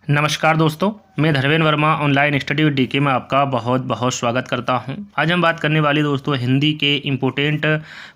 नमस्कार दोस्तों, मैं Dharmendra Verma online study with DK में आपका बहुत बहुत स्वागत करता हूं। आज हम बात करने वाले दोस्तों हिंदी के इम्पोर्टेंट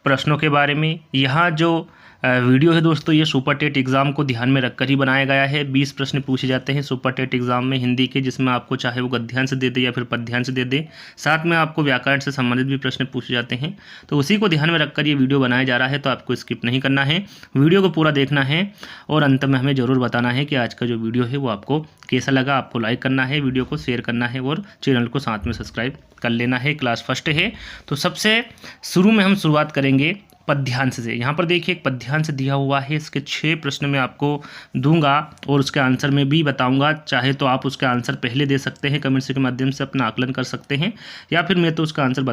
प्रश्नों के बारे में। यहाँ जो वीडियो है दोस्तों, ये सुपर टेट एग्ज़ाम को ध्यान में रखकर ही बनाया गया है। 20 प्रश्न पूछे जाते हैं सुपर टेट एग्ज़ाम में हिंदी के, जिसमें आपको चाहे वो गद्यांश दे दे या फिर पद्यांश दे दे, साथ में आपको व्याकरण से संबंधित भी प्रश्न पूछे जाते हैं। तो उसी को ध्यान में रखकर ये वीडियो बनाया जा रहा है, तो आपको स्किप नहीं करना है, वीडियो को पूरा देखना है और अंत में हमें ज़रूर बताना है कि आज का जो वीडियो है वो आपको कैसा लगा। आपको लाइक करना है, वीडियो को शेयर करना है और चैनल को साथ में सब्सक्राइब कर लेना है। क्लास फर्स्ट है तो सबसे शुरू में हम शुरुआत करेंगे पद्यांश से। यहाँ पर देखिए एक पद्यांश दिया हुआ है, इसके 6 प्रश्न मैं आपको दूंगा और उसके आंसर में भी बताऊंगा। चाहे तो आप उसका आंसर पहले दे सकते हैं, कमेंट्स के माध्यम से अपना आकलन कर सकते हैं, या फिर मैं तो उसका आंसर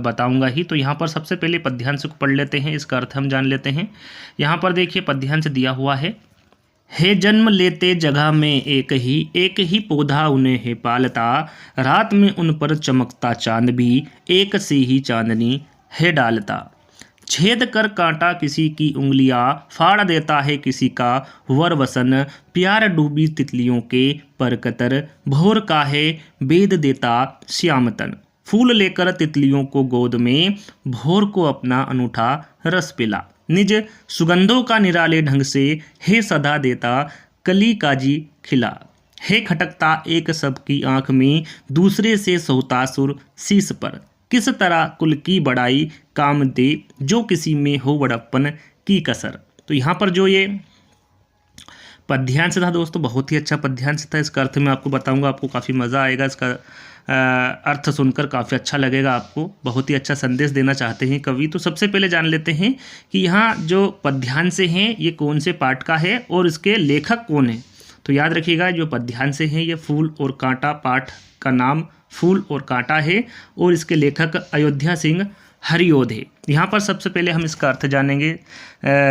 बताऊंगा ही। तो यहाँ पर सबसे पहले पद्यांश को पढ़ लेते हैं, इसका अर्थ हम जान लेते हैं। यहाँ पर देखिए पद्यांश दिया हुआ है जन्म लेते जगह में एक ही पौधा उन्हें है पालता, रात में उन पर चमकता चांद भी एक सी ही चांदनी है डालता। छेद कर कांटा किसी की उंगलियां, फाड़ देता है किसी का वर वसन, प्यार डूबी तितलियों के परकतर, भोर का है बेद देता श्यामतन। फूल लेकर तितलियों को गोद में, भोर को अपना अनूठा रस पिला, निज सुगंधों का निराले ढंग से हे सदा देता कली काजी खिला। हे खटकता एक सबकी आंख में, दूसरे से सोता सुर शीस पर, किस तरह कुल की बड़ाई काम दे, जो किसी में हो बड़प्पन की कसर। तो यहाँ पर जो ये पद्यांश था दोस्तों, बहुत ही अच्छा पद्यांश था। इसका अर्थ मैं आपको बताऊंगा, आपको काफ़ी मज़ा आएगा। इसका अर्थ सुनकर काफ़ी अच्छा लगेगा आपको। बहुत ही अच्छा संदेश देना चाहते हैं कवि। तो सबसे पहले जान लेते हैं कि यहाँ जो पद्यांश हैं ये कौन से पाठ का है और इसके लेखक कौन है। तो याद रखिएगा जो पद्यांश हैं ये फूल और कांटा, पाठ का नाम फूल और कांटा है और इसके लेखक अयोध्या सिंह हरिओध है। यहाँ पर सबसे पहले हम इसका अर्थ जानेंगे।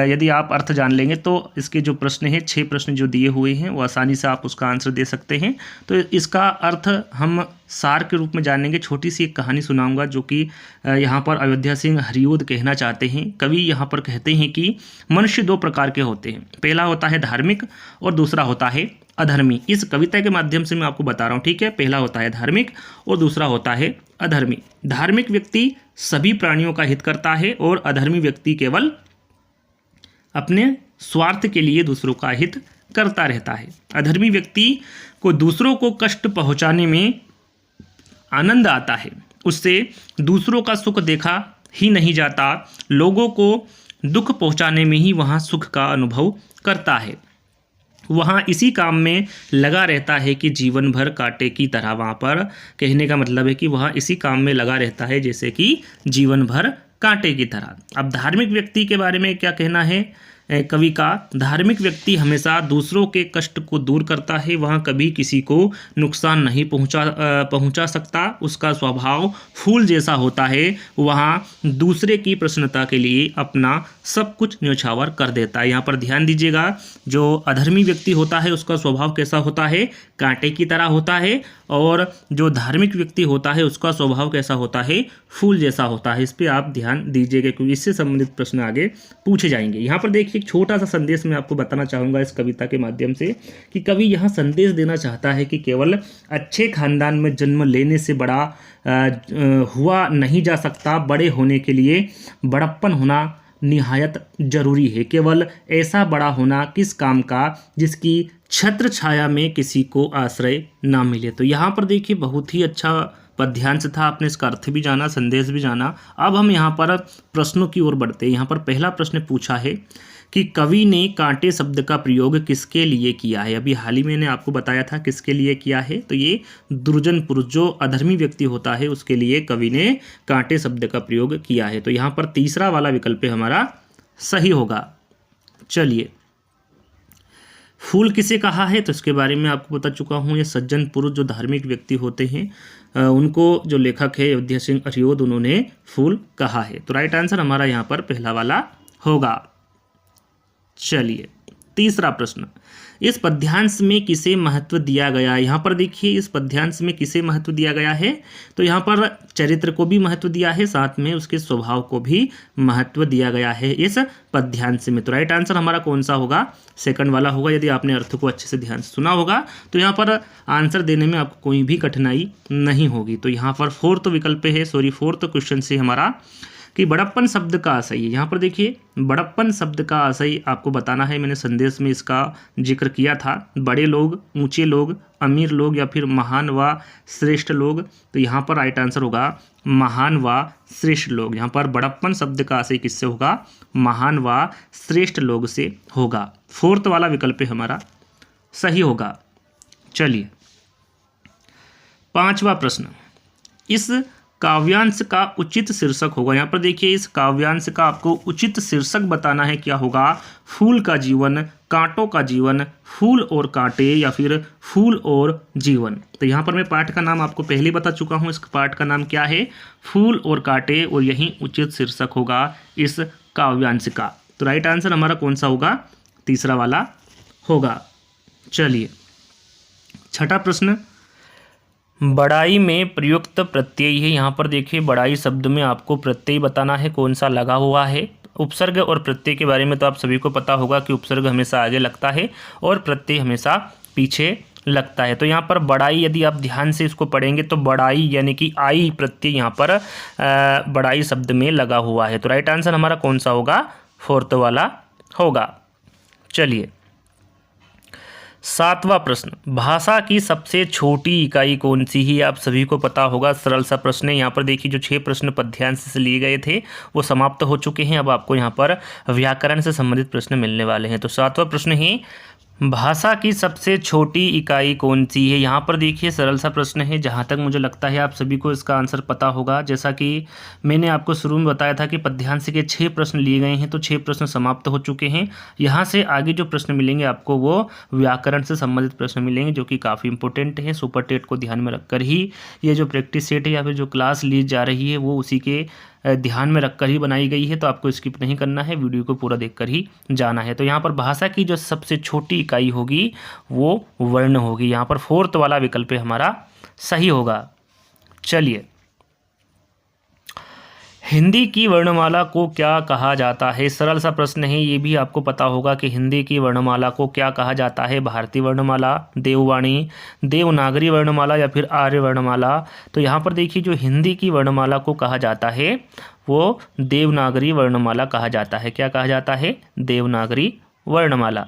यदि आप अर्थ जान लेंगे तो इसके जो प्रश्न हैं, 6 प्रश्न जो दिए हुए हैं वो आसानी से आप उसका आंसर दे सकते हैं। तो इसका अर्थ हम सार के रूप में जानेंगे। छोटी सी एक कहानी सुनाऊंगा जो कि यहाँ पर अयोध्या सिंह हरिओध कहना चाहते हैं। कवि यहाँ पर कहते हैं कि मनुष्य 2 प्रकार के होते हैं, पहला होता है धार्मिक और दूसरा होता है अधर्मी। इस कविता के माध्यम से मैं आपको बता रहा हूँ, ठीक है। पहला होता है धार्मिक और दूसरा होता है अधर्मी। धार्मिक व्यक्ति सभी प्राणियों का हित करता है और अधर्मी व्यक्ति केवल अपने स्वार्थ के लिए दूसरों का हित करता रहता है। अधर्मी व्यक्ति को दूसरों को कष्ट पहुंचाने में आनंद आता है, उससे दूसरों का सुख देखा ही नहीं जाता, लोगों को दुख पहुंचाने में ही वहाँ सुख का अनुभव करता है। वहाँ इसी काम में लगा रहता है कि जीवन भर कांटे की तरह। वहाँ पर कहने का मतलब है कि वहाँ इसी काम में लगा रहता है जैसे कि जीवन भर कांटे की तरह। अब धार्मिक व्यक्ति के बारे में क्या कहना है कवि का। धार्मिक व्यक्ति हमेशा दूसरों के कष्ट को दूर करता है, वहाँ कभी किसी को नुकसान नहीं पहुँचा सकता। उसका स्वभाव फूल जैसा होता है, वहाँ दूसरे की प्रसन्नता के लिए अपना सब कुछ न्यौछावर कर देता है। यहाँ पर ध्यान दीजिएगा, जो अधर्मी व्यक्ति होता है उसका स्वभाव कैसा होता है, कांटे की तरह होता है, और जो धार्मिक व्यक्ति होता है उसका स्वभाव कैसा होता है, फूल जैसा होता है। इस पर आप ध्यान दीजिएगा क्योंकि इससे संबंधित प्रश्न आगे पूछे जाएंगे। यहाँ पर देखिए एक छोटा सा संदेश मैं आपको बताना चाहूँगा इस कविता के माध्यम से कि कवि यहाँ संदेश देना चाहता है कि केवल अच्छे खानदान में जन्म लेने से बड़ा हुआ नहीं जा सकता, बड़े होने के लिए बड़प्पन होना निहायत जरूरी है। केवल ऐसा बड़ा होना किस काम का जिसकी छत्र छाया में किसी को आश्रय ना मिले। तो यहाँ पर देखिए बहुत ही अच्छा पद्यांश था, आपने इसका अर्थ भी जाना, संदेश भी जाना। अब हम यहाँ पर प्रश्नों की ओर बढ़ते हैं। यहाँ पर पहला प्रश्न पूछा है कि कवि ने कांटे शब्द का प्रयोग किसके लिए किया है। अभी हाल ही मैंने आपको बताया था किसके लिए किया है, तो ये दुर्जन पुरुष जो अधर्मी व्यक्ति होता है उसके लिए कवि ने कांटे शब्द का प्रयोग किया है। तो यहाँ पर तीसरा वाला विकल्प हमारा सही होगा। चलिए, फूल किसे कहा है तो इसके बारे में आपको बता चुका हूँ। ये सज्जन पुरुष जो धार्मिक व्यक्ति होते हैं उनको जो लेखक है अयोध्या सिंह हरिओध, उन्होंने फूल कहा है। तो राइट आंसर हमारा यहाँ पर पहला वाला होगा। चलिए, तीसरा प्रश्न, इस पद्यांश में किसे महत्व दिया गया है? यहाँ पर देखिए इस पद्यांश में किसे महत्व दिया गया है, तो यहाँ पर चरित्र को भी महत्व दिया है, साथ में उसके स्वभाव को भी महत्व दिया गया है इस पद्यांश में। तो राइट आंसर हमारा कौन सा होगा? सेकंड वाला होगा। यदि आपने अर्थ को अच्छे से ध्यान से सुना होगा तो यहाँ पर आंसर देने में आपको कोई भी कठिनाई नहीं होगी। तो यहाँ पर फोर्थ विकल्प है, फोर्थ क्वेश्चन से हमारा कि बड़प्पन शब्द का आशय, यहाँ पर देखिए बड़प्पन शब्द का आशय आपको बताना है। मैंने संदेश में इसका जिक्र किया था, बड़े लोग, ऊंचे लोग, अमीर लोग या फिर महान व श्रेष्ठ लोग। तो यहाँ पर राइट आंसर होगा महान व श्रेष्ठ लोग। यहाँ पर बड़प्पन शब्द का आशय किससे होगा? महान व श्रेष्ठ लोग से होगा। फोर्थ वाला विकल्प हमारा सही होगा। चलिए पांचवा प्रश्न, इस काव्यांश का उचित शीर्षक होगा। यहाँ पर देखिए इस काव्यांश का आपको उचित शीर्षक बताना है। क्या होगा? फूल का जीवन, कांटों का जीवन, फूल और कांटे या फिर फूल और जीवन। तो यहाँ पर मैं पाठ का नाम आपको पहले बता चुका हूँ। इस पाठ का नाम क्या है? फूल और कांटे, और यही उचित शीर्षक होगा इस काव्यांश का। तो राइट आंसर हमारा कौन सा होगा? तीसरा वाला होगा। चलिए छठा प्रश्न, बड़ाई में प्रयुक्त प्रत्यय है। यहाँ पर देखिए बड़ाई शब्द में आपको प्रत्यय बताना है कौन सा लगा हुआ है। उपसर्ग और प्रत्यय के बारे में तो आप सभी को पता होगा कि उपसर्ग हमेशा आगे लगता है और प्रत्यय हमेशा पीछे लगता है। तो यहाँ पर बड़ाई यदि आप ध्यान से इसको पढ़ेंगे तो बड़ाई यानी कि आई प्रत्यय यहाँ पर बड़ाई शब्द में लगा हुआ है। तो राइट आंसर हमारा कौन सा होगा? फोर्थ वाला होगा। चलिए सातवां प्रश्न, भाषा की सबसे छोटी इकाई कौन सी है? आप सभी को पता होगा, सरल सा प्रश्न है। यहाँ पर देखिए जो 6 प्रश्न पद्यांश से लिए गए थे वो समाप्त हो चुके हैं। अब आपको यहाँ पर व्याकरण से संबंधित प्रश्न मिलने वाले हैं। तो सातवां प्रश्न है, भाषा की सबसे छोटी इकाई कौन सी है? यहाँ पर देखिए सरल सा प्रश्न है। जहाँ तक मुझे लगता है आप सभी को इसका आंसर पता होगा। जैसा कि मैंने आपको शुरू में बताया था कि पद्यांश के 6 प्रश्न लिए गए हैं, तो 6 प्रश्न समाप्त हो चुके हैं। यहाँ से आगे जो प्रश्न मिलेंगे आपको वो व्याकरण से संबंधित प्रश्न मिलेंगे, जो कि काफ़ी इंपॉर्टेंट है। सुपर टेट को ध्यान में रखकर ही ये जो प्रैक्टिस सेट है या फिर जो क्लास ली जा रही है वो उसी के ध्यान में रखकर ही बनाई गई है। तो आपको स्किप नहीं करना है, वीडियो को पूरा देखकर ही जाना है। तो यहाँ पर भाषा की जो सबसे छोटी इकाई होगी वो वर्ण होगी। यहाँ पर फोर्थ वाला विकल्प हमारा सही होगा। चलिए हिंदी की वर्णमाला को क्या कहा जाता है? सरल सा प्रश्न है, ये भी आपको पता होगा कि हिंदी की वर्णमाला को क्या कहा जाता है। भारतीय वर्णमाला, देववाणी, देवनागरी वर्णमाला या फिर आर्य वर्णमाला। तो यहाँ पर देखिए जो हिंदी की वर्णमाला को कहा जाता है वो देवनागरी वर्णमाला कहा जाता है। क्या कहा जाता है? देवनागरी वर्णमाला।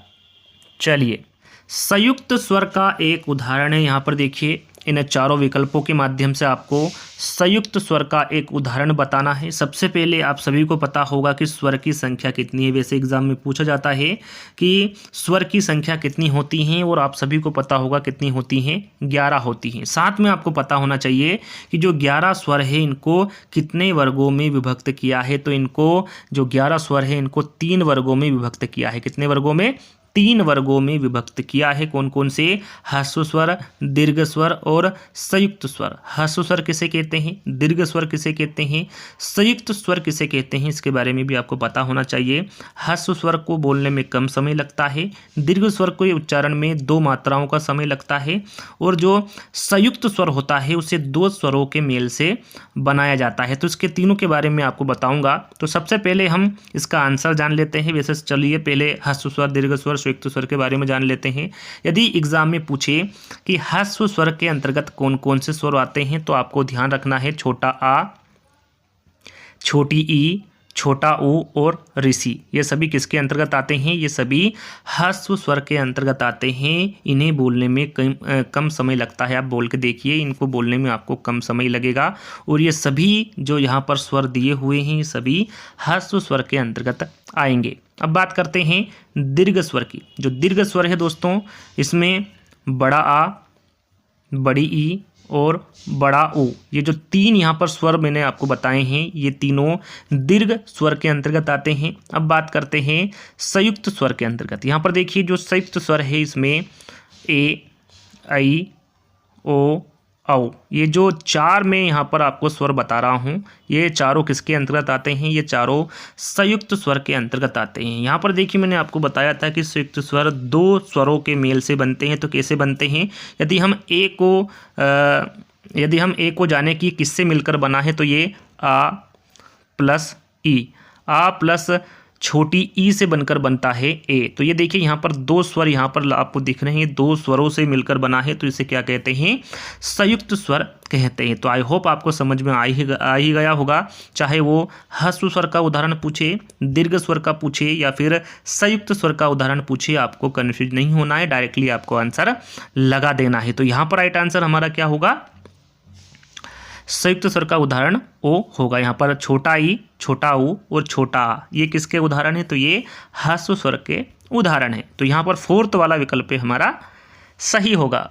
चलिए संयुक्त स्वर का एक उदाहरण है। यहाँ पर देखिए इन चारों विकल्पों के माध्यम से आपको संयुक्त स्वर का एक उदाहरण बताना है। सबसे पहले आप सभी को पता होगा कि स्वर की संख्या कितनी है। वैसे एग्जाम में पूछा जाता है कि स्वर की संख्या कितनी होती हैं, और आप सभी को पता होगा कितनी होती हैं? 11 होती हैं। साथ में आपको पता होना चाहिए कि जो 11 स्वर है इनको कितने वर्गों में विभक्त किया है। तो इनको जो 11 स्वर है इनको 3 वर्गों में विभक्त किया है। कितने वर्गों में? 3 वर्गों में विभक्त किया है। कौन कौन से? ह्रस्व स्वर, दीर्घ स्वर और संयुक्त स्वर। ह्रस्व स्वर किसे कहते हैं? दीर्घ स्वर किसे कहते हैं? संयुक्त स्वर किसे कहते हैं? इसके बारे में भी आपको पता होना चाहिए। ह्रस्व स्वर को बोलने में कम समय लगता है, दीर्घ स्वर को उच्चारण में 2 मात्राओं का समय लगता है, और जो संयुक्त स्वर होता है उसे 2 स्वरों के मेल से बनाया जाता है। तो इसके तीनों के बारे में आपको बताऊंगा। तो सबसे पहले हम इसका आंसर जान लेते हैं। वैसे चलिए पहले ह्रस्व स्वर, दीर्घ स्वर, संयुक्त स्वर के बारे में जान लेते हैं। यदि एग्जाम में पूछे कि ह्रस्व स्वर के अंतर्गत कौन कौन से स्वर आते हैं, तो आपको ध्यान रखना है छोटा आ, छोटी ई, छोटा ऊ और ऋषि। ये सभी किसके अंतर्गत आते हैं? ये सभी ह्रस्व स्वर के अंतर्गत आते हैं। इन्हें बोलने में कम समय लगता है। आप बोल के देखिए, इनको बोलने में आपको कम समय लगेगा। और ये सभी जो यहाँ पर स्वर दिए हुए हैं सभी ह्रस्व स्वर के अंतर्गत आएंगे। अब बात करते हैं दीर्घ स्वर की। जो दीर्घ स्वर है दोस्तों, इसमें बड़ा आ, बड़ी ई और बड़ा ओ, ये जो 3 यहाँ पर स्वर मैंने आपको बताए हैं ये तीनों दीर्घ स्वर के अंतर्गत आते हैं। अब बात करते हैं संयुक्त स्वर के अंतर्गत। यहाँ पर देखिए जो संयुक्त स्वर है इसमें ए, आई, ओ, औ। ये जो चार में यहाँ पर आपको स्वर बता रहा हूँ, ये चारों किसके अंतर्गत आते हैं? ये चारों संयुक्त स्वर के अंतर्गत आते हैं। यहाँ पर देखिए मैंने आपको बताया था कि संयुक्त स्वर दो स्वरों के मेल से बनते हैं। तो कैसे बनते हैं? यदि हम ए को जाने कि किससे मिलकर बना है, तो ये आ प्लस ई, आ प्लस छोटी ई से बनकर बनता है ए। तो ये देखिए यहाँ पर दो स्वर यहाँ पर आपको दिख रहे हैं, दो स्वरों से मिलकर बना है, तो इसे क्या कहते हैं? संयुक्त स्वर कहते हैं। तो आई होप आपको समझ में आ ही गया होगा। चाहे वो ह्रस्व स्वर का उदाहरण पूछे, दीर्घ स्वर का पूछे या फिर संयुक्त स्वर का उदाहरण पूछे, आपको कन्फ्यूज नहीं होना है, डायरेक्टली आपको आंसर लगा देना है। तो यहाँ पर राइट आंसर हमारा क्या होगा? संयुक्त स्वर का उदाहरण ओ होगा। यहाँ पर छोटा ई, छोटा ऊ और छोटा आ, ये किसके उदाहरण है? तो ये ह्रस्व स्वर के उदाहरण है। तो यहाँ पर फोर्थ वाला विकल्प हमारा सही होगा।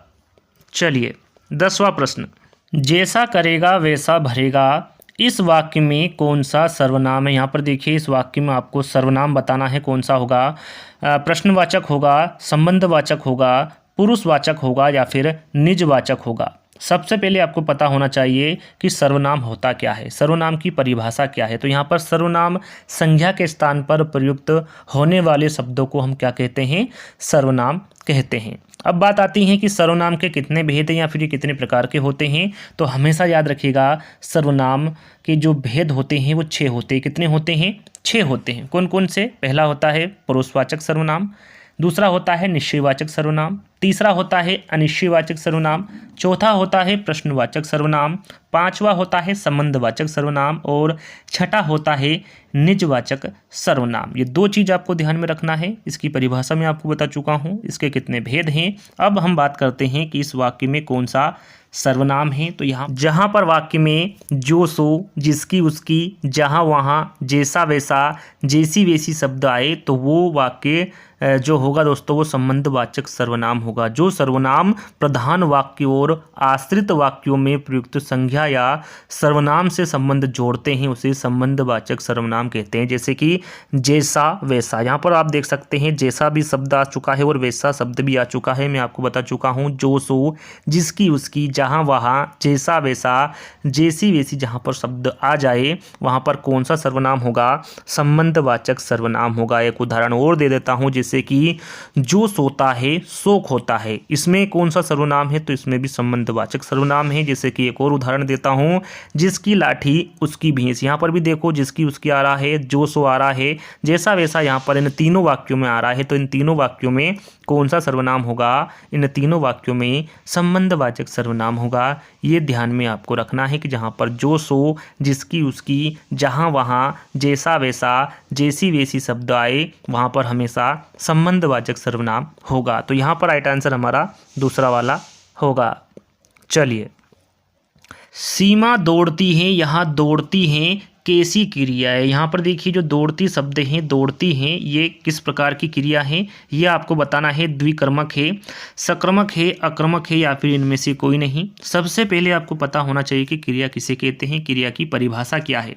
चलिए 10वां प्रश्न, जैसा करेगा वैसा भरेगा, इस वाक्य में कौन सा सर्वनाम है? यहाँ पर देखिए इस वाक्य में आपको सर्वनाम बताना है, कौन सा होगा? प्रश्नवाचक होगा, संबंधवाचक होगा, पुरुषवाचक होगा या फिर निजवाचक होगा? सबसे पहले आपको पता होना चाहिए कि सर्वनाम होता क्या है, सर्वनाम की परिभाषा क्या है। तो यहाँ पर सर्वनाम संज्ञा के स्थान पर प्रयुक्त होने वाले शब्दों को हम क्या कहते हैं? सर्वनाम कहते हैं। अब बात आती है कि सर्वनाम के कितने भेद हैं या फिर ये कितने प्रकार के होते हैं। तो हमेशा याद रखिएगा सर्वनाम के जो भेद होते हैं वो 6 होते हैं। कितने होते हैं? 6 होते हैं। कौन कौन से? पहला होता है पुरुषवाचक सर्वनाम, दूसरा होता है निश्चयवाचक सर्वनाम, तीसरा होता है अनिश्चयवाचक सर्वनाम, चौथा होता है प्रश्नवाचक सर्वनाम, पांचवा होता है संबंधवाचक सर्वनाम और छठा होता है निजवाचक सर्वनाम। ये 2 चीज़ आपको ध्यान में रखना है। इसकी परिभाषा मैं आपको बता चुका हूँ, इसके कितने भेद हैं। अब हम बात करते हैं कि इस वाक्य में कौन सा सर्वनाम है। तो यहाँ जहाँ पर वाक्य में जो सो, जिसकी उसकी, जहाँ वहाँ, जैसा वैसा, जैसी वैसी शब्द आए, तो वो वाक्य जो होगा दोस्तों वो संबंधवाचक सर्वनाम होगा। जो सर्वनाम प्रधान वाक्य और आश्रित वाक्यों में प्रयुक्त संज्ञा या सर्वनाम से संबंध जोड़ते हैं उसे संबंधवाचक सर्वनाम कहते हैं। जैसे कि जैसा वैसा, यहाँ पर आप देख सकते हैं जैसा भी शब्द आ चुका है और वैसा शब्द भी आ चुका है। मैं आपको बता चुका हूँ जो सो, जिसकी उसकी, जहाँ वहाँ, जैसा वैसा, जैसी वैसी, जहाँ पर शब्द आ जाए वहाँ पर कौन सा सर्वनाम होगा? संबंधवाचक सर्वनाम होगा। एक उदाहरण और दे देता हूँ, जैसे कि जो सोता है सो खोता है, इसमें कौन सा सर्वनाम है? तो इसमें भी संबंधवाचक सर्वनाम है। जैसे कि एक और उदाहरण देता हूं, जिसकी लाठी उसकी भैंस, यहाँ पर भी देखो जिसकी उसकी आ रहा है, जो सो आ रहा है, जैसा वैसा यहाँ पर इन तीनों वाक्यों में आ रहा है। तो इन तीनों वाक्यों में कौन सा सर्वनाम होगा? इन तीनों वाक्यों में संबंधवाचक सर्वनाम होगा। ये ध्यान में आपको रखना है कि जहाँ पर जो सो, जिसकी उसकी, जहाँ वहाँ, जैसा वैसा, जैसी वैसी शब्द आए वहाँ पर हमेशा संबंधवाचक सर्वनाम होगा। तो यहाँ पर राइट आंसर हमारा दूसरा वाला होगा। चलिए, सीमा दौड़ती है, यहाँ दौड़ती हैं कैसी क्रिया है? यहाँ पर देखिए जो दौड़ती शब्द हैं, दौड़ती हैं, ये किस प्रकार की क्रिया है ये आपको बताना है। द्विकर्मक है, सकर्मक है, अकर्मक है या फिर इनमें से कोई नहीं। सबसे पहले आपको पता होना चाहिए कि क्रिया किसे कहते हैं, क्रिया की परिभाषा क्या है।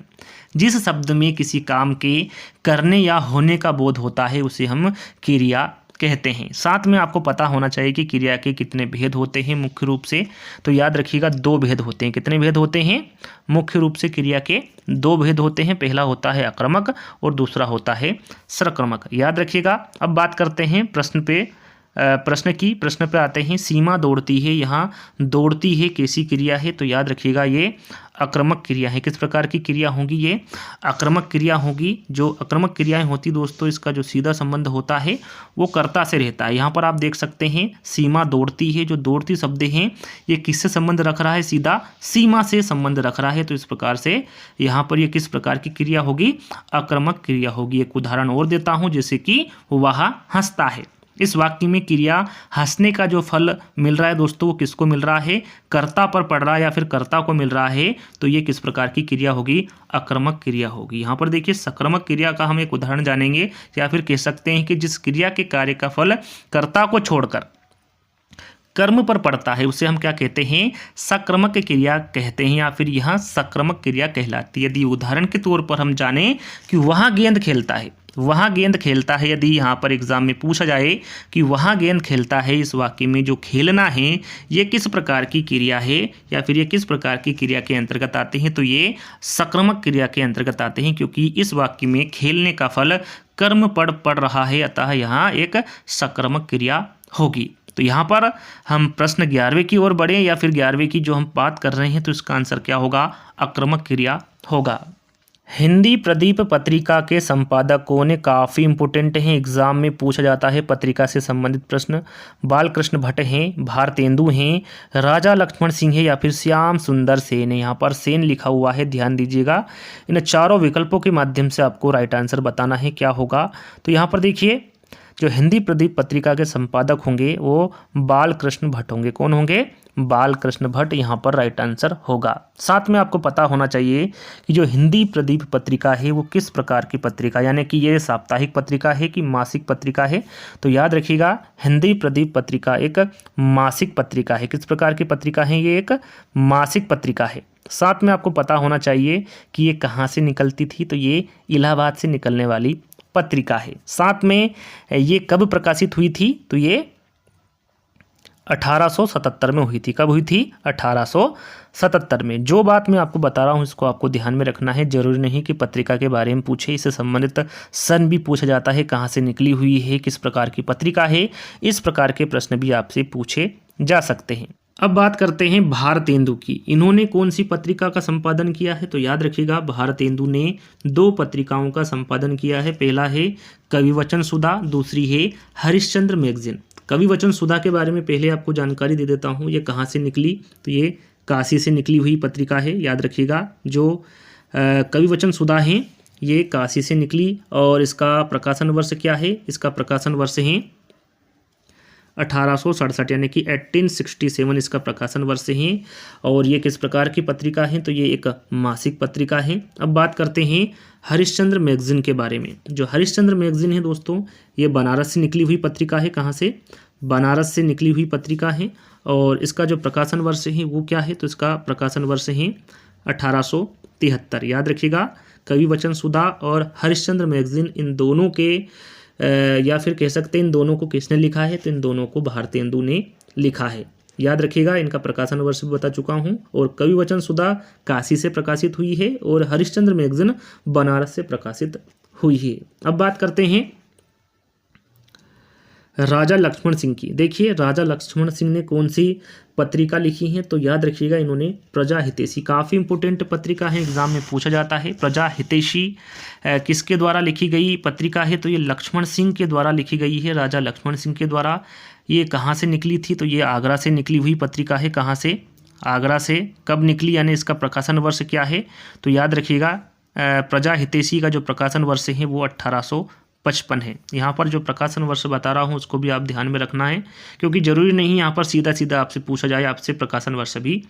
जिस शब्द में किसी काम के करने या होने का बोध होता है उसे हम क्रिया कहते हैं। साथ में आपको पता होना चाहिए कि क्रिया के कितने भेद होते हैं मुख्य रूप से। तो याद रखिएगा 2 भेद होते हैं। कितने भेद होते हैं? मुख्य रूप से क्रिया के 2 भेद होते हैं। पहला होता है अकर्मक और दूसरा होता है सकर्मक। याद रखिएगा। अब बात करते हैं प्रश्न पे आते हैं। सीमा दौड़ती है, यहाँ दौड़ती है कैसी क्रिया है? तो याद रखिएगा ये आक्रामक क्रिया है। किस प्रकार की क्रिया होगी? ये आक्रामक क्रिया होगी। जो आक्रामक क्रियाएं होती दोस्तों, इसका जो सीधा संबंध होता है वो कर्ता से रहता है। यहाँ पर आप देख सकते हैं सीमा दौड़ती है, जो दौड़ती शब्द हैं ये किससे संबंध रख रहा है? सीधा सीमा से संबंध रख रहा है। तो इस प्रकार से यहाँ पर ये किस प्रकार की क्रिया होगी? आक्रामक क्रिया होगी। एक उदाहरण और देता हूँ, जैसे कि वह हंसता है। इस वाक्य में क्रिया हंसने का जो फल मिल रहा है दोस्तों वो किसको मिल रहा है? कर्ता पर पड़ रहा है या फिर कर्ता को मिल रहा है। तो ये किस प्रकार की क्रिया होगी? आक्रामक क्रिया होगी। यहाँ पर देखिए सकर्मक क्रिया का हम एक उदाहरण जानेंगे, या फिर कह सकते हैं कि जिस क्रिया के कार्य का फल कर्ता को छोड़कर कर्म पर पड़ता है उसे हम क्या कहते हैं? सक्रमक क्रिया कहते हैं, या फिर यह सक्रमक क्रिया कहलाती है। यदि उदाहरण के तौर पर हम जाने कि वह गेंद खेलता है, वहाँ गेंद खेलता है, यदि यहाँ पर एग्जाम में पूछा जाए कि वहाँ गेंद खेलता है, इस वाक्य में जो खेलना है ये किस प्रकार की क्रिया है या फिर ये किस प्रकार की क्रिया के अंतर्गत आते हैं, तो ये सकर्मक क्रिया के अंतर्गत आते हैं, क्योंकि इस वाक्य में खेलने का फल कर्म पड़ रहा है, अतः यहाँ एक सकर्मक क्रिया होगी। तो यहाँ पर हम प्रश्न 11वें की ओर बढ़े या फिर 11वें की जो हम बात कर रहे हैं, तो इसका आंसर क्या होगा, आक्रमक क्रिया होगा। हिंदी प्रदीप पत्रिका के संपादक कौन है, काफ़ी इंपॉर्टेंट है, एग्जाम में पूछा जाता है पत्रिका से संबंधित प्रश्न। बालकृष्ण भट्ट हैं, भारतेंदु हैं, राजा लक्ष्मण सिंह है या फिर श्याम सुंदर सेन है। यहाँ पर सेन लिखा हुआ है, ध्यान दीजिएगा। इन चारों विकल्पों के माध्यम से आपको राइट आंसर बताना है क्या होगा। तो यहाँ पर देखिए जो हिंदी प्रदीप पत्रिका के संपादक होंगे वो बालकृष्ण भट्ट होंगे। कौन होंगे, बालकृष्ण भट्ट यहाँ पर राइट आंसर होगा। साथ में आपको पता होना चाहिए कि जो हिंदी प्रदीप पत्रिका है वो किस प्रकार की पत्रिका, यानी कि ये साप्ताहिक पत्रिका है कि मासिक पत्रिका है। तो याद रखिएगा हिंदी प्रदीप पत्रिका एक मासिक पत्रिका है। किस प्रकार की पत्रिका है, ये एक मासिक पत्रिका है। साथ में आपको पता होना चाहिए कि ये कहाँ से निकलती थी, तो ये इलाहाबाद से निकलने वाली पत्रिका है। साथ में ये कब प्रकाशित हुई थी, तो ये 1877 में हुई थी। कब हुई थी, 1877 में। जो बात मैं आपको बता रहा हूँ इसको आपको ध्यान में रखना है। जरूरी नहीं कि पत्रिका के बारे में पूछे, इससे संबंधित सन भी पूछा जाता है, कहाँ से निकली हुई है, किस प्रकार की पत्रिका है, इस प्रकार के प्रश्न भी आपसे पूछे जा सकते हैं। अब बात करते हैं भारतेंदु की। इन्होंने कौन सी पत्रिका का संपादन किया है, तो याद रखिएगा भारतेंदु ने 2 पत्रिकाओं का संपादन किया है। पहला है कविवचन सुधा, दूसरी है हरिश्चंद्र मैगजीन। कविवचन सुधा के बारे में पहले आपको जानकारी दे देता हूँ, ये कहाँ से निकली, तो ये काशी से निकली हुई पत्रिका है। याद रखिएगा जो कविवचन सुधा है ये काशी से निकली और इसका प्रकाशन वर्ष क्या है, इसका प्रकाशन वर्ष है 1867 यानी कि 1867 इसका प्रकाशन वर्ष है। और ये किस प्रकार की पत्रिका है, तो ये एक मासिक पत्रिका है। अब बात करते हैं हरिश्चंद्र मैगजीन के बारे में। जो हरिश्चंद्र मैगजीन है दोस्तों ये बनारस से निकली हुई पत्रिका है। कहाँ से, बनारस से निकली हुई पत्रिका है। और इसका जो प्रकाशन वर्ष है वो क्या है, तो इसका प्रकाशन वर्ष है 1873। याद रखिएगा कविवचन सुधा और हरिश्चंद्र मैगजीन इन दोनों के या फिर कह सकते हैं इन दोनों को किसने लिखा है, तो इन दोनों को भारतेंदु ने लिखा है। याद रखिएगा इनका प्रकाशन वर्ष भी बता चुका हूँ। और कविवचन सुधा काशी से प्रकाशित हुई है और हरिश्चंद्र मैगजीन बनारस से प्रकाशित हुई है। अब बात करते हैं राजा लक्ष्मण सिंह की। देखिए राजा लक्ष्मण सिंह ने कौन सी पत्रिका लिखी है, तो याद रखिएगा इन्होंने प्रजा हितैषी, काफ़ी इंपॉर्टेंट पत्रिका है, एग्जाम में पूछा जाता है। प्रजा हितैषी किसके द्वारा लिखी गई पत्रिका है, तो ये लक्ष्मण सिंह के द्वारा लिखी गई है, राजा लक्ष्मण सिंह के द्वारा। ये कहाँ से निकली थी, तो ये आगरा से निकली हुई पत्रिका है। कहाँ से, आगरा से। कब निकली यानी इसका प्रकाशन वर्ष क्या है, तो याद रखिएगा प्रजा हितैषी का जो प्रकाशन वर्ष है वो 1855 है। यहाँ पर जो प्रकाशन वर्ष बता रहा हूँ उसको भी आप ध्यान में रखना है, क्योंकि जरूरी नहीं यहाँ पर सीधा सीधा आपसे पूछा जाए, आपसे प्रकाशन वर्ष भी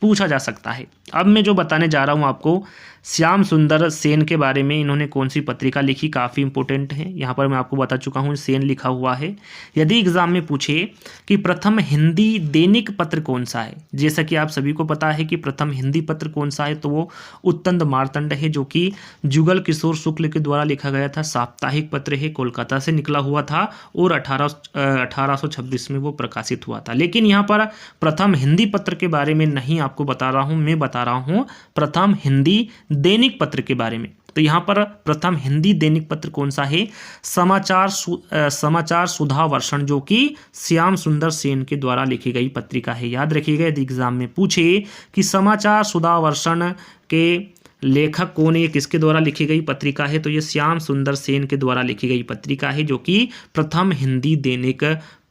पूछा जा सकता है। अब मैं जो बताने जा रहा हूँ आपको श्याम सुंदर सेन के बारे में, इन्होंने कौन सी पत्रिका लिखी, काफ़ी इंपॉर्टेंट है। यहाँ पर मैं आपको बता चुका हूँ सेन लिखा हुआ है। यदि एग्जाम में पूछे कि प्रथम हिंदी दैनिक पत्र कौन सा है, जैसा कि आप सभी को पता है कि प्रथम हिंदी पत्र कौन सा है, तो वो उत्तंद मार्तंड है, जो कि जुगल किशोर शुक्ल के द्वारा लिखा गया था। साप्ताहिक पत्र है, कोलकाता से निकला हुआ था और 1826 में वो प्रकाशित हुआ था। लेकिन यहाँ पर प्रथम हिंदी पत्र के बारे में नहीं आपको बता रहा हूँ, मैं बता रहा हूँ प्रथम हिंदी दैनिक पत्र के बारे में। तो यहाँ पर प्रथम हिंदी दैनिक पत्र कौन सा है, समाचार सुधा वर्षण, जो कि श्याम सुंदर सेन के द्वारा लिखी गई पत्रिका है। याद रखिएगा यदि एग्जाम में पूछे कि समाचार सुधा वर्षण के लेखक कौन है, किसके द्वारा लिखी गई पत्रिका है, तो ये श्याम सुंदर सेन के द्वारा लिखी गई पत्रिका है, जो कि प्रथम हिंदी दैनिक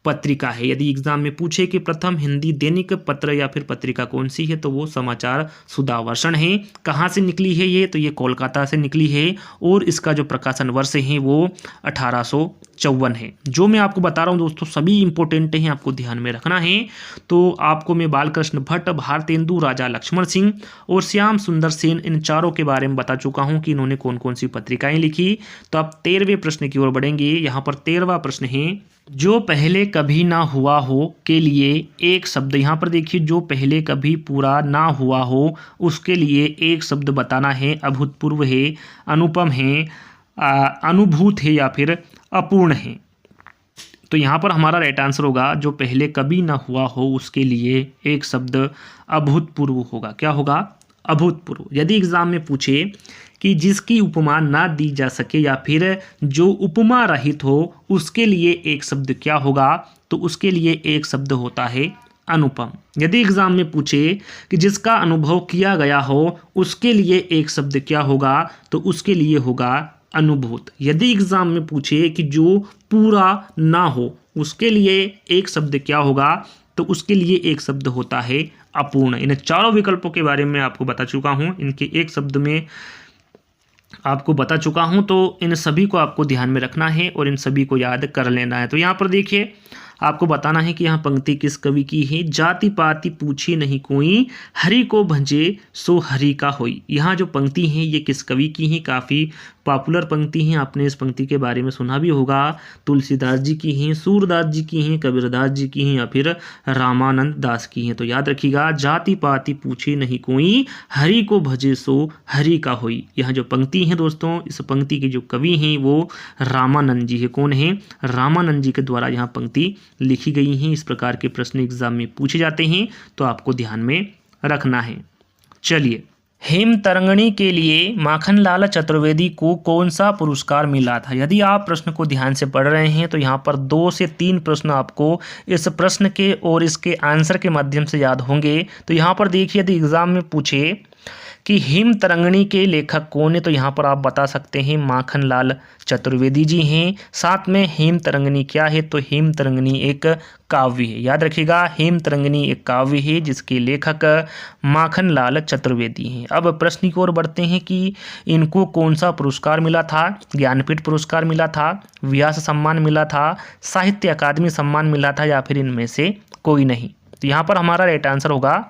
पत्रिका है। यदि एग्जाम में पूछे कि प्रथम हिंदी दैनिक पत्र या फिर पत्रिका कौन सी है, तो वो समाचार सुधा वर्षण है। कहाँ से निकली है ये, तो ये कोलकाता से निकली है और इसका जो प्रकाशन वर्ष है वो 1854 है। जो मैं आपको बता रहा हूँ दोस्तों सभी इंपॉर्टेंट हैं, आपको ध्यान में रखना है। तो आपको मैं बालकृष्ण भट्ट, भारतेंदु, राजा लक्ष्मण सिंह और श्याम सुंदर सेन इन चारों के बारे में बता चुका हूँ कि इन्होंने कौन कौन सी पत्रिकाएं लिखी। तो आप 13वें प्रश्न की ओर बढ़ेंगे। यहाँ पर 13वां प्रश्न है, जो पहले कभी ना हुआ हो के लिए एक शब्द। यहाँ पर देखिए जो पहले कभी पूरा ना हुआ हो उसके लिए एक शब्द बताना है। अभूतपूर्व है, अनुपम है, अनुभूत है या फिर अपूर्ण है। तो यहाँ पर हमारा राइट आंसर होगा जो पहले कभी ना हुआ हो उसके लिए एक शब्द अभूतपूर्व होगा। क्या होगा? अभूतपूर्व। यदि एग्जाम में पूछे कि जिसकी उपमा ना दी जा सके या फिर जो उपमा रहित हो उसके लिए एक शब्द क्या होगा, तो उसके लिए एक शब्द होता है अनुपम। यदि एग्जाम में पूछे कि जिसका अनुभव किया गया हो उसके लिए एक शब्द क्या होगा, तो उसके लिए होगा अनुभूत। यदि एग्जाम में पूछे कि जो पूरा ना हो उसके लिए एक शब्द क्या होगा, तो उसके लिए एक शब्द होता है अपूर्ण। इन चारों विकल्पों के बारे में आपको बता चुका हूं, इनके एक शब्द में आपको बता चुका हूं, तो इन सभी को आपको ध्यान में रखना है और इन सभी को याद कर लेना है। तो यहाँ पर देखिए आपको बताना है कि यहाँ पंक्ति किस कवि की है। जाति पाति पूछी नहीं कोई, हरि को भजे सो हरि का होई। यहाँ जो पंक्ति है ये किस कवि की है? काफ़ी पॉपुलर पंक्ति है, आपने इस पंक्ति के बारे में सुना भी होगा। तुलसीदास जी की हैं, सूरदास जी की हैं, कबीरदास जी की हैं या फिर रामानंद दास की हैं। तो याद रखिएगा, जाति पाति पूछे नहीं कोई, हरि को भजे सो हरि का होई। यह जो पंक्ति है दोस्तों, इस पंक्ति के जो कवि हैं वो रामानंद जी है। कौन है? रामानंद जी के द्वारा यहाँ पंक्ति लिखी गई हैं। इस प्रकार के प्रश्न एग्जाम में पूछे जाते हैं, तो आपको ध्यान में रखना है। चलिए, हेम तरंगणी के लिए माखनलाल चतुर्वेदी को कौन सा पुरस्कार मिला था? यदि आप प्रश्न को ध्यान से पढ़ रहे हैं तो यहाँ पर 2 से 3 प्रश्न आपको इस प्रश्न के और इसके आंसर के माध्यम से याद होंगे। तो यहाँ पर देखिए, यदि एग्जाम में पूछे कि हेम तरंगणी के लेखक कौन है, तो यहाँ पर आप बता सकते हैं माखनलाल चतुर्वेदी जी हैं। साथ में हेम तरंगणी क्या है, तो हेम तरंगणी एक काव्य है। याद रखिएगा, हेम तरंगणी एक काव्य है जिसके लेखक माखनलाल चतुर्वेदी हैं। अब प्रश्न की ओर बढ़ते हैं कि इनको कौन सा पुरस्कार मिला था? ज्ञानपीठ पुरस्कार मिला था, व्यास सम्मान मिला था, साहित्य अकादमी सम्मान मिला था या फिर इनमें से कोई नहीं। तो यहाँ पर हमारा राइट आंसर होगा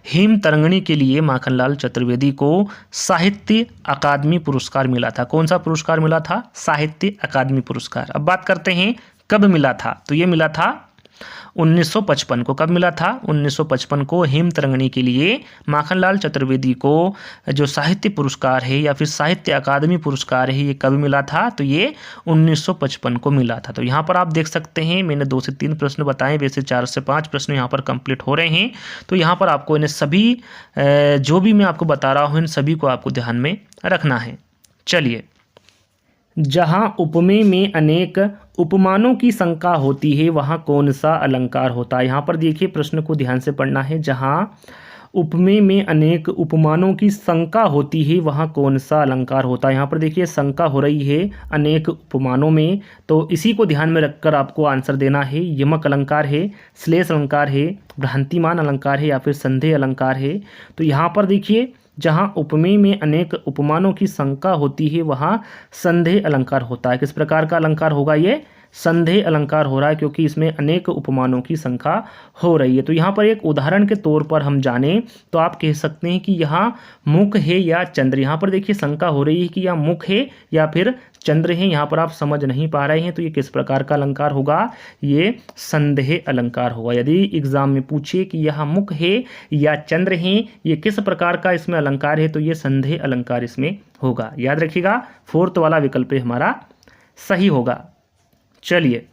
हेम तरंगणी के लिए माखनलाल चतुर्वेदी को साहित्य अकादमी पुरस्कार मिला था। कौन सा पुरस्कार मिला था? साहित्य अकादमी पुरस्कार। अब बात करते हैं कब मिला था, तो ये मिला था 1955 को। कब मिला था? 1955 को हेम तरंगणी के लिए माखनलाल चतुर्वेदी को जो साहित्य पुरस्कार है या फिर साहित्य अकादमी पुरस्कार है, ये कब मिला था? तो ये 1955 को मिला था। तो यहाँ पर आप देख सकते हैं मैंने 2 से 3 प्रश्न बताए, वैसे 4 से 5 प्रश्न यहाँ पर कंप्लीट हो रहे हैं। तो यहाँ पर आपको इन्हें सभी जो भी मैं आपको बता रहा हूँ इन सभी को आपको ध्यान में रखना है। चलिए, जहाँ उपमेय में अनेक उपमानों की शंका होती है वहाँ कौन सा अलंकार होता है? यहाँ पर देखिए प्रश्न को ध्यान से पढ़ना है। जहाँ उपमेय में अनेक उपमानों की शंका होती है वहाँ कौन सा अलंकार होता है? यहाँ पर देखिए शंका हो रही है अनेक उपमानों में, तो इसी को ध्यान में रखकर आपको आंसर देना है। यमक अलंकार है, श्लेष अलंकार है, भ्रांतिमान अलंकार है या फिर संदेह अलंकार है। तो यहाँ पर देखिए, जहाँ उपमेय में अनेक उपमानों की शंका होती है वहाँ संदेह अलंकार होता है। किस प्रकार का अलंकार होगा? ये संदेह अलंकार हो रहा है क्योंकि इसमें अनेक उपमानों की शंका हो रही है। तो यहाँ पर एक उदाहरण के तौर पर हम जाने तो आप कह सकते हैं कि यहाँ मुख है या चंद्र। यहाँ पर देखिए शंका हो रही है कि यहाँ मुख है या फिर चंद्र है। यहाँ पर आप समझ नहीं पा रहे हैं, तो ये किस प्रकार का अलंकार होगा? ये संदेह अलंकार होगा। यदि एग्जाम में पूछे कि यह मुख है या चंद्र है, ये किस प्रकार का इसमें अलंकार है, तो ये संदेह अलंकार इसमें होगा। याद रखिएगा, 4th वाला विकल्प हमारा सही होगा। चलिए,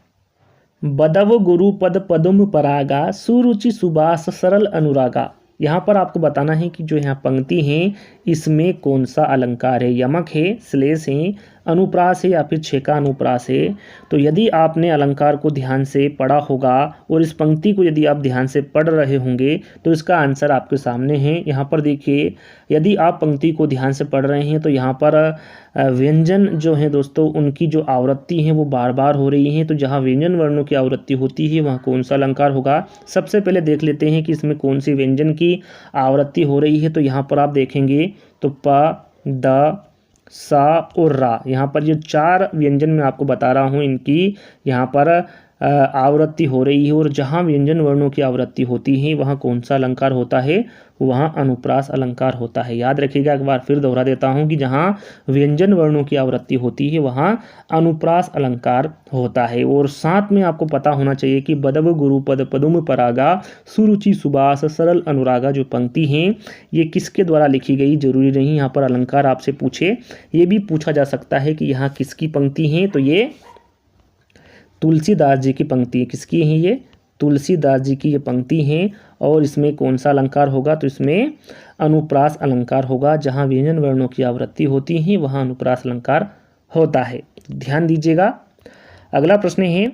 बदव गुरुपद पदुम परागा, सुरुचि सुबास सरल अनुरागा। यहाँ पर आपको बताना है कि जो यहाँ पंक्ति है इसमें कौन सा अलंकार है? यमक है, श्लेष है, अनुप्रास है या फिर छेका अनुप्रास है। तो यदि आपने अलंकार को ध्यान से पढ़ा होगा और इस पंक्ति को यदि आप ध्यान से पढ़ रहे होंगे तो इसका आंसर आपके सामने है। यहाँ पर देखिए, यदि आप पंक्ति को ध्यान से पढ़ रहे हैं तो यहाँ पर व्यंजन जो है दोस्तों उनकी जो आवृत्ति है वो बार बार हो रही है। तो जहाँ व्यंजन वर्णों की आवृत्ति होती है वहाँ कौन सा अलंकार होगा? सबसे पहले देख लेते हैं कि इसमें कौन सी व्यंजन की आवृत्ति हो रही है। तो यहाँ पर आप देखेंगे तो प, द, सा और रा, यहाँ पर जो 4 व्यंजन मैं आपको बता रहा हूँ इनकी यहाँ पर आवृत्ति हो रही है और जहाँ व्यंजन वर्णों की आवृत्ति होती है वहाँ कौन सा अलंकार होता है, वहाँ अनुप्रास अलंकार होता है। याद रखिएगा, एक बार फिर दोहरा देता हूँ कि जहाँ व्यंजन वर्णों की आवृत्ति होती है वहाँ अनुप्रास अलंकार होता है। और साथ में आपको पता होना चाहिए कि बदव गुरुपद पदुम परागा सुरुचि सुबास सरल अनुरागा जो पंक्ति हैं ये किसके द्वारा लिखी गई, जरूरी नहीं यहाँ पर अलंकार आपसे पूछे, ये भी पूछा जा सकता है कि यहाँ किसकी पंक्ति है, तो ये तुलसीदास जी की पंक्ति है। किसकी है ये, तुलसीदास जी की ये पंक्ति है। और इसमें कौन सा अलंकार होगा, तो इसमें अनुप्रास अलंकार होगा। जहाँ व्यंजन वर्णों की आवृत्ति होती है वहाँ अनुप्रास अलंकार होता है, ध्यान दीजिएगा। अगला प्रश्न है,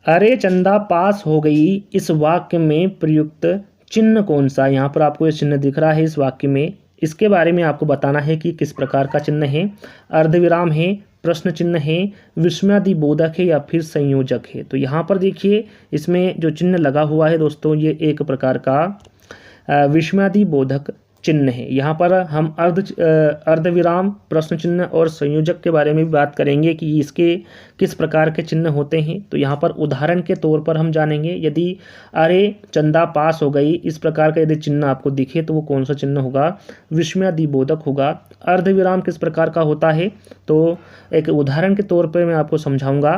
अरे चंदा पास हो गई इस वाक्य में प्रयुक्त चिन्ह कौन सा। यहाँ पर आपको ये चिन्ह दिख रहा है इस वाक्य में, इसके बारे में आपको बताना है कि किस प्रकार का चिन्ह है। अर्धविराम है, प्रश्न चिन्ह है, विस्मयादिबोधक है या फिर संयोजक है। तो यहाँ पर देखिए इसमें जो चिन्ह लगा हुआ है दोस्तों ये एक प्रकार का विस्मयादिबोधक चिन्ह है। यहाँ पर हम अर्धविराम, प्रश्न चिन्ह और संयोजक के बारे में भी बात करेंगे कि इसके किस प्रकार के चिन्ह होते हैं। तो यहाँ पर उदाहरण के तौर पर हम जानेंगे, यदि अरे चंदा पास हो गई इस प्रकार का यदि चिन्ह आपको दिखे तो वो कौन सा चिन्ह होगा, विस्मयादिबोधक होगा। अर्धविराम किस प्रकार का होता है, तो एक उदाहरण के तौर पर मैं आपको समझाऊंगा।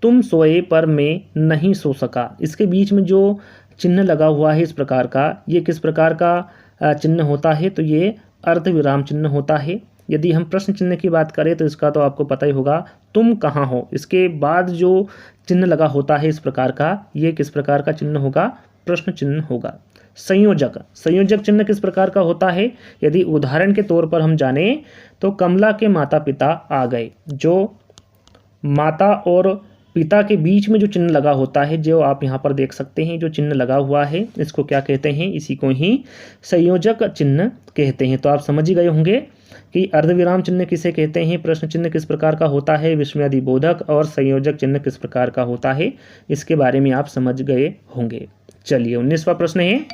तुम सोए पर मैं नहीं सो सका, इसके बीच में जो चिन्ह लगा हुआ है इस प्रकार का, ये किस प्रकार का चिन्ह होता है, तो ये अर्धविराम चिन्ह होता है। यदि हम प्रश्न चिन्ह की बात करें तो इसका तो आपको पता ही होगा, तुम कहाँ हो, इसके बाद जो चिन्ह लगा होता है इस प्रकार का, ये किस प्रकार का चिन्ह होगा, प्रश्न चिन्ह होगा। संयोजक, संयोजक चिन्ह किस प्रकार का होता है, यदि उदाहरण के तौर पर हम जाने तो कमला के माता पिता आ गए, जो माता और पिता के बीच में जो चिन्ह लगा होता है, जो आप यहाँ पर देख सकते हैं, जो चिन्ह लगा हुआ है इसको क्या कहते हैं, इसी को ही संयोजक चिन्ह कहते हैं। तो आप समझ ही गए होंगे कि अर्धविराम चिन्ह किसे कहते हैं, प्रश्न चिन्ह किस प्रकार का होता है, विस्मयादिबोधक, और संयोजक चिन्ह किस प्रकार का होता है, इसके बारे में आप समझ गए होंगे। चलिए 19वां प्रश्न है,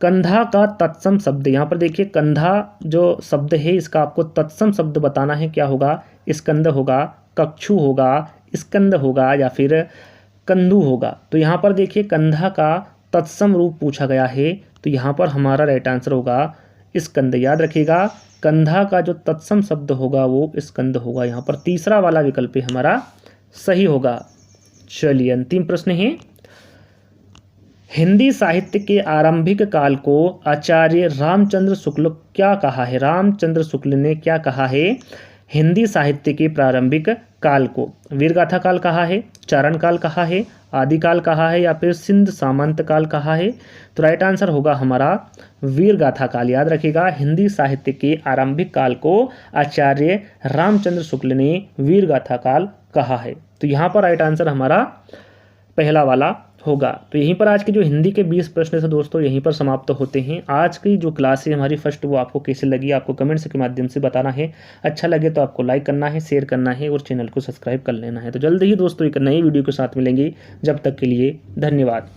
कंधा का तत्सम शब्द। यहाँ पर देखिए कंधा जो शब्द है इसका आपको तत्सम शब्द बताना है, क्या होगा, स्कंद होगा, कक्षु होगा, स्कंद होगा या फिर कंदु होगा। तो यहाँ पर देखिए कंधा का तत्सम रूप पूछा गया है, तो यहाँ पर हमारा राइट आंसर होगा स्कंद। याद रखिएगा कंधा का जो तत्सम शब्द होगा वो स्कंद होगा। यहाँ पर तीसरा वाला विकल्प हमारा सही होगा। चलिए अंतिम प्रश्न है, हिंदी साहित्य के आरंभिक काल को आचार्य रामचंद्र शुक्ल क्या कहा है। रामचंद्र शुक्ल ने क्या कहा है हिंदी साहित्य के प्रारंभिक काल को, वीरगाथा काल कहा है, चारण काल कहा है, आदिकाल कहा है या फिर सिंध सामंत काल कहा है। तो राइट आंसर होगा हमारा वीरगाथा काल। याद रखिएगा हिंदी साहित्य के आरंभिक काल को आचार्य रामचंद्र शुक्ल ने वीरगाथा काल कहा है। तो यहाँ पर राइट आंसर हमारा पहला वाला होगा। तो यहीं पर आज के जो हिंदी के 20 प्रश्न थे दोस्तों यहीं पर समाप्त होते हैं। आज की जो क्लास है हमारी फर्स्ट वो आपको कैसे लगी आपको कमेंट्स के माध्यम से बताना है। अच्छा लगे तो आपको लाइक करना है, शेयर करना है और चैनल को सब्सक्राइब कर लेना है। तो जल्द ही दोस्तों एक नई वीडियो के साथ मिलेंगे, जब तक के लिए धन्यवाद।